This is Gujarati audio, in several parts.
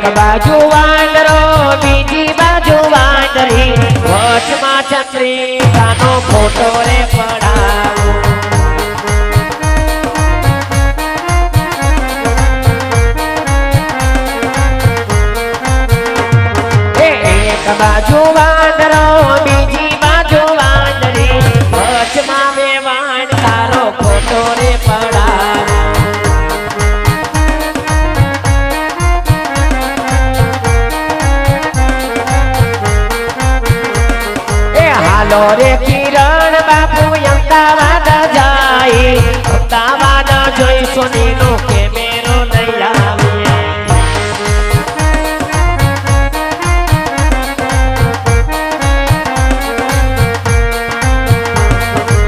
એક બાજુ વાંદરો બીજી બાજુ વાંદરી વચમાં ચંદ્રિકાનો ફોટો રે પડાવો એક બાજુ વાંદરો બીજી બાજુ વાંદરી વચમાં વેવાણ તારો ફોટો રે પડાવો હાલો રે કિરણ બાપુ અમદાવાદ જાય અમદાવાદ જોઈ સોનીનો કેમેરો લઈ આવીએ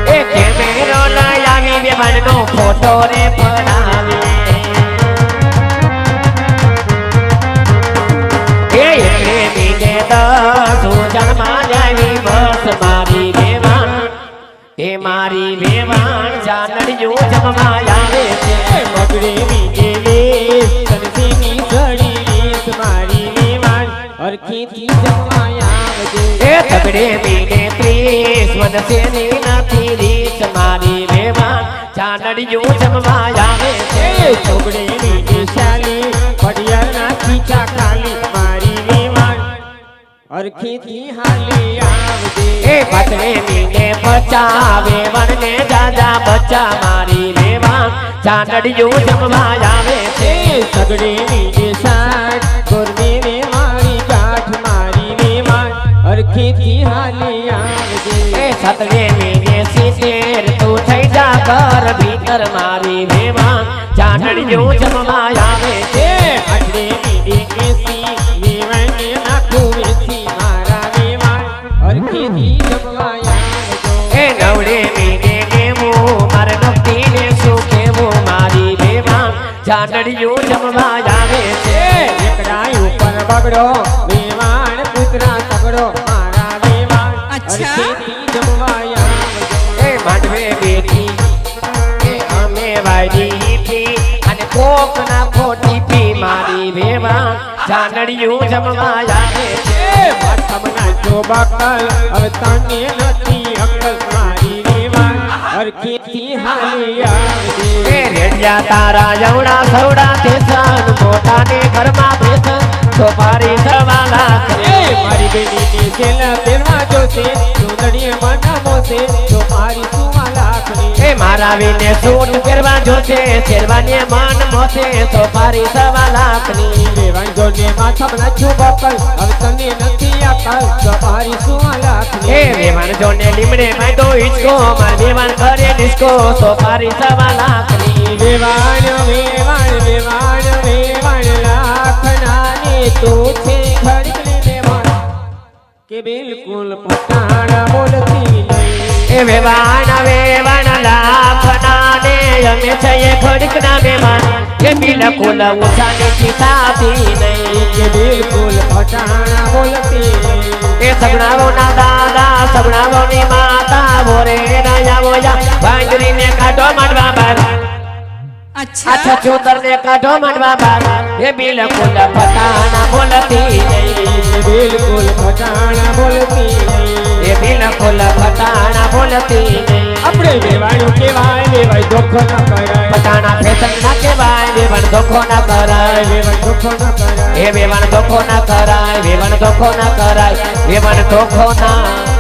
એ કેમેરો લઈ આવી બેભાનનો ફોટો રે પડાવીએ એ એકરે બીજે 10 જન્મા જાવી બસ મારી વેવાણ એ મારી વેવાણ જાનડિયું જમવા આવે છે બગડે વીજે તનસીની સડી મારી વેવાણ હરખીથી જમવા આવજે એ તગડે મીને 30 વનસેની નથી રીત મારી વેવાણ જાનડિયું જમવા આવે છે ચોગડે વીજે શાલી પડિયાના ખીચા ખાલી મારી વેવાણ હરખીથી હાલી આવજે એ પતરે મીને 50 વેવણને દાદા બચ્ચા મારી વેવાણ જાનડિયું જમવા આવે છે સગડે વીજે સાઠ ગોરને વે મારી ગાંઠ મારી વેવાણ હરખીથી હાલી આવજે એ સતરે મીને 70 તું થઈ જા ઘર ભીતર મારી વેવાણ જાનડિયું જમવા આવે છે આઠડે વીજે 80 વેવાણને નાખું વેચી મારા વેવાણ હરખીથી જમવા આવજો એ નવડે મીને 90 મારે નક્કીને શું કેવું મારી વેવાણ જાનડિયું જમવા આવે છે એકડાઈ ઉપર બગડો વેવાણ કૂતરા તગડો મારા વેવાણ હરખીથી જમવા આવજો એ માંડવે બેઠી એ અમે વાયડી પી અને કોક ના ખોટી પી મારી વેવાણ જાનડિયું જમવા આવે છે માથામાં નાચો બાકલ હવે તને નથી અક્કલ મારી વેવાણ હરખીથી હાલી આવજે એ રેડિયા તારા જવડા સવડા તેસન મોટા ને ઘરમાં બેસન સોપારી સવાલા એ મારી બેનીની છેલ્લા પહેરવા જોશે ચૂંદડીએ મન મોસે તો મારી સુવા લાખની એ મારા વિને સૂટ પહેરવા જોશે શેરવાને મન મોસે સોપારી સવા લાખની વેવાણ જોને માથામાં નાચો બાકલ હવે તને નથી અક્કલ તો મારી સુવા લાખની એ વેવાણ જોને લીમડે માંડો હિચકો માર વેવાણ કરે ડિસ્કો સોપારી સવા લાખની વેવાણ વેવાણ વેવાણ વેવાણ લાખનાને તું છે ખરીદને વેવાણ કે બિલકુલ પટાણા બોલતી નહીં એ વેવાણ લાખના ને અમે છીએ ખડકના વેવાણ એ બિલકુલ ઊંચા નીચી થાતી નહીં કે બિલકુલ પટાણા બોલતી નહીં એ સગણાઓના દાદા સગણાઓની માતા બોરે રાયા બોયા વાંદરીને કાઢો માંડવા બાર अच्छा चोदर ने काઢો માંડવા બાર એ બિલકુલ પટાણા બોલતી નહીં બિલકુલ પટાણા બોલતી નહીં એ બિલકુલ પટાણા બોલતી નહીં આપણે વેવાણું કહેવાય વેવાય ધોખો ન કરાય પટાણા ફેશન ના કહેવાય વેવણ ધોખો ના કરાય વેવાય ધોખો ન કરાય એ વેવણ ધોખો ના કરાય વેવણ ધોખો ના કરાય વેવણ ધોખો ના